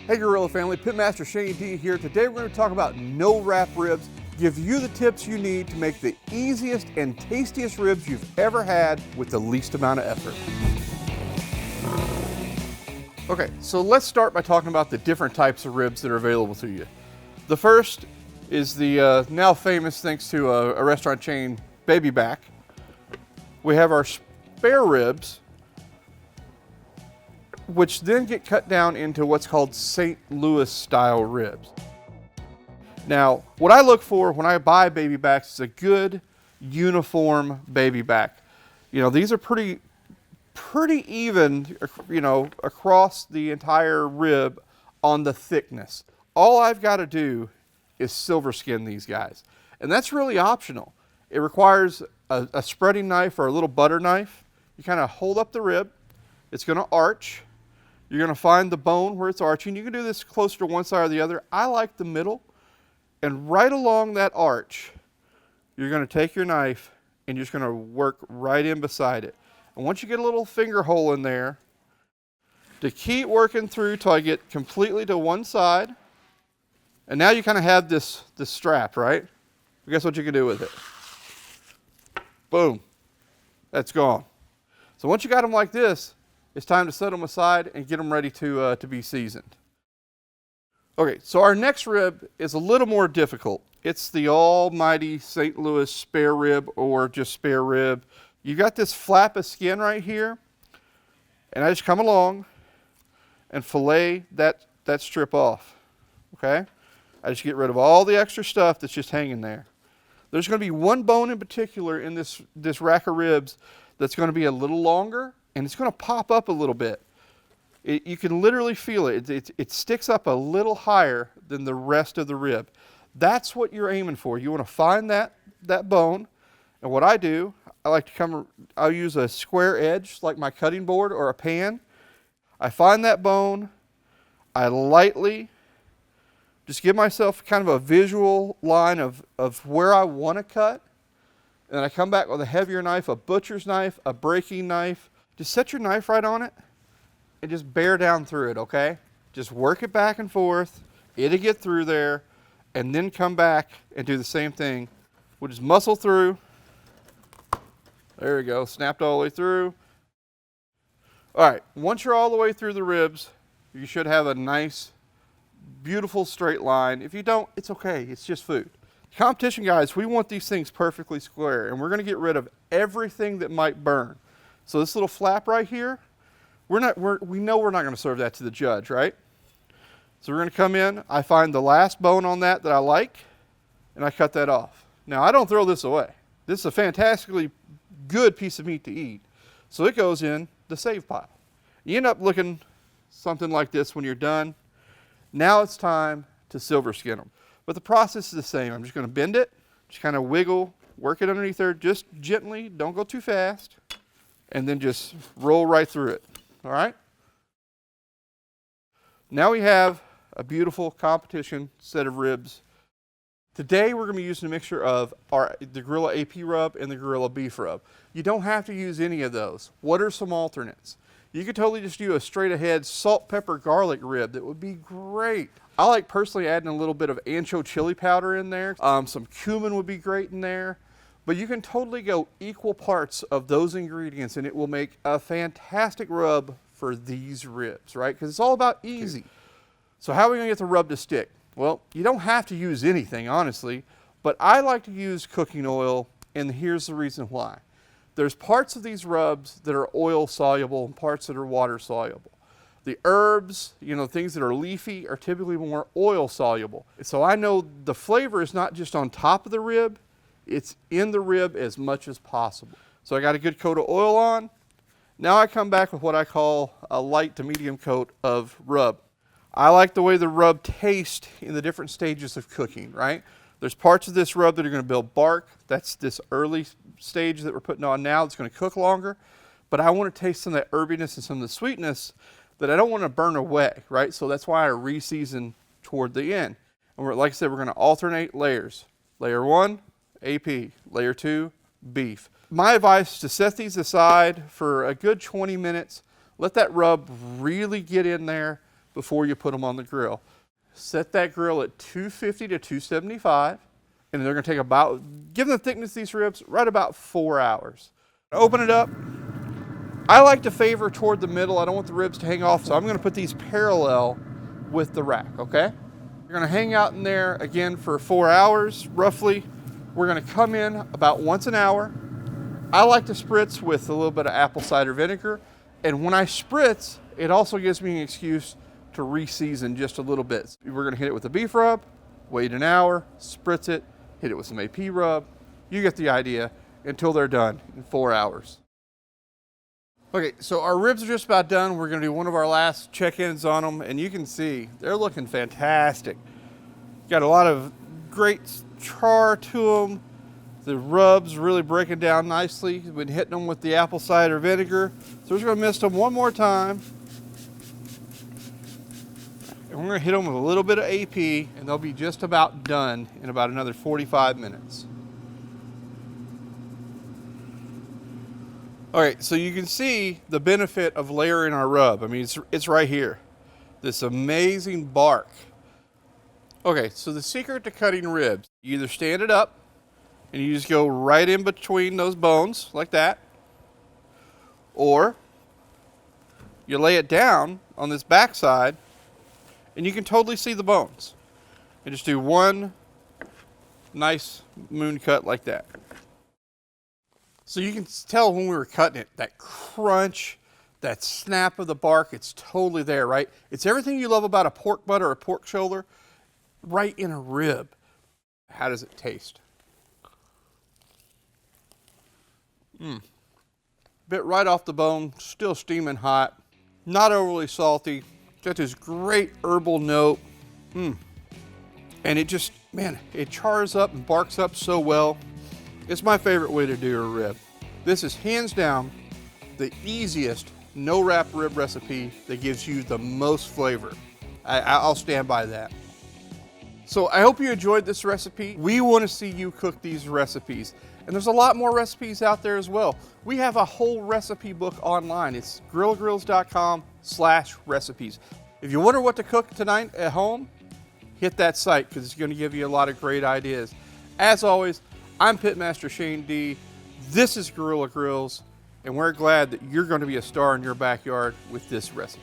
Hey Grilla family, Pitmaster Shane D here. Today we're going to talk about no wrap ribs, give you the tips you need to make the easiest and tastiest ribs you've ever had with the least amount of effort. Okay, so let's start by talking about the different types of ribs that are available to you. The first is the now famous, thanks to a restaurant chain, babyback. We have our spare ribs, which then get cut down into what's called St. Louis style ribs. Now, what I look for when I buy baby backs is a good uniform baby back. You know, these are pretty even, you know, across the entire rib on the thickness. All I've got to do is Silverskin these guys. And that's really optional. It requires a spreading knife or a little butter knife. You kind of hold up the rib. It's going to arch. You're going to find the bone where it's arching. You can do this closer to one side or the other. I like the middle. And right along that arch, you're going to take your knife and you're just going to work right in beside it. And once you get a little finger hole in there, to keep working through till I get completely to one side. And now you kind of have this strap, right? Guess what you can do with it? Boom. That's gone. So once you got them like this, it's time to set them aside and get them ready to be seasoned. Okay, so our next rib is a little more difficult. It's the almighty St. Louis spare rib or just spare rib. You've got this flap of skin right here, and I just come along and fillet that strip off, okay? I just get rid of all the extra stuff that's just hanging there. There's going to be one bone in particular in this rack of ribs that's going to be a little longer, and it's going to pop up a little bit. You can literally feel it. It sticks up a little higher than the rest of the rib. That's what you're aiming for. You want to find that bone, and what I do, I'll use a square edge like my cutting board or a pan. I find that bone, I lightly just give myself kind of a visual line of where I want to cut, and then I come back with a heavier knife, a butcher's knife, a breaking knife. Just set your knife right on it and just bear down through it, okay? Just work it back and forth. It'll get through there, and then come back and do the same thing. We'll just muscle through. There we go, snapped all the way through. All right, once you're all the way through the ribs, you should have a nice, beautiful straight line. If you don't, it's okay, it's just food. Competition guys, we want these things perfectly square, and we're gonna get rid of everything that might burn. So this little flap right here, we know we're not gonna serve that to the judge, right? So we're gonna come in, I find the last bone on that I like, and I cut that off. Now I don't throw this away. This is a fantastically good piece of meat to eat. So it goes in the save pile. You end up looking something like this when you're done. Now it's time to Silverskin them. But the process is the same. I'm just gonna bend it, just kind of wiggle, work it underneath there, just gently, don't go too fast, and then just roll right through it, all right? Now we have a beautiful competition set of ribs. Today we're gonna be using a mixture of the Grilla AP rub and the Grilla beef rub. You don't have to use any of those. What are some alternates? You could totally just do a straight ahead salt, pepper, garlic rib. That would be great. I like personally adding a little bit of ancho chili powder in there. Some cumin would be great in there. But you can totally go equal parts of those ingredients and it will make a fantastic rub for these ribs, right? Because it's all about easy. So how are we gonna get the rub to stick? Well, you don't have to use anything, honestly, but I like to use cooking oil, and here's the reason why. There's parts of these rubs that are oil soluble and parts that are water soluble. The herbs, you know, things that are leafy are typically more oil soluble. So I know the flavor is not just on top of the rib, it's in the rib as much as possible. So I got a good coat of oil on. Now I come back with what I call a light to medium coat of rub. I like the way the rub tastes in the different stages of cooking, right? There's parts of this rub that are going to build bark. That's this early stage that we're putting on now. It's going to cook longer. But I want to taste some of that herbiness and some of the sweetness that I don't want to burn away, right? So that's why I re-season toward the end. And like I said, we're going to alternate layers. Layer 1, AP. Layer 2, beef. My advice is to set these aside for a good 20 minutes. Let that rub really get in there. before you put them on the grill. Set that grill at 250 to 275, and they're gonna take about, given the thickness of these ribs, right about 4 hours. Open it up. I like to favor toward the middle. I don't want the ribs to hang off, so I'm gonna put these parallel with the rack, okay? You're gonna hang out in there again for 4 hours, roughly. We're gonna come in about once an hour. I like to spritz with a little bit of apple cider vinegar, and when I spritz, it also gives me an excuse to re-season just a little bit. We're gonna hit it with a beef rub, wait an hour, spritz it, hit it with some AP rub. You get the idea, until they're done in 4 hours. Okay, so our ribs are just about done. We're gonna do one of our last check-ins on them, and you can see they're looking fantastic. Got a lot of great char to them. The rubs really breaking down nicely. We've been hitting them with the apple cider vinegar. So we're just gonna mist them one more time. And we're gonna hit them with a little bit of AP, and they'll be just about done in about another 45 minutes. All right, so you can see the benefit of layering our rub. I mean, it's right here. This amazing bark. Okay, so the secret to cutting ribs, you either stand it up and you just go right in between those bones like that, or you lay it down on this backside and you can totally see the bones. And just do one nice moon cut like that. So you can tell when we were cutting it, that crunch, that snap of the bark, it's totally there, right? It's everything you love about a pork butt or a pork shoulder, right in a rib. How does it taste? Bit right off the bone, still steaming hot, not overly salty, got this great herbal note. And it just, man, it chars up and barks up so well. It's my favorite way to do a rib. This is hands down the easiest no wrap rib recipe that gives you the most flavor. I'll stand by that. So I hope you enjoyed this recipe. We want to see you cook these recipes. And there's a lot more recipes out there as well. We have a whole recipe book online. It's grillagrills.com/recipes. If you wonder what to cook tonight at home, hit that site because it's going to give you a lot of great ideas. As always, I'm Pitmaster Shane D. This is Grilla Grills, and we're glad that you're going to be a star in your backyard with this recipe.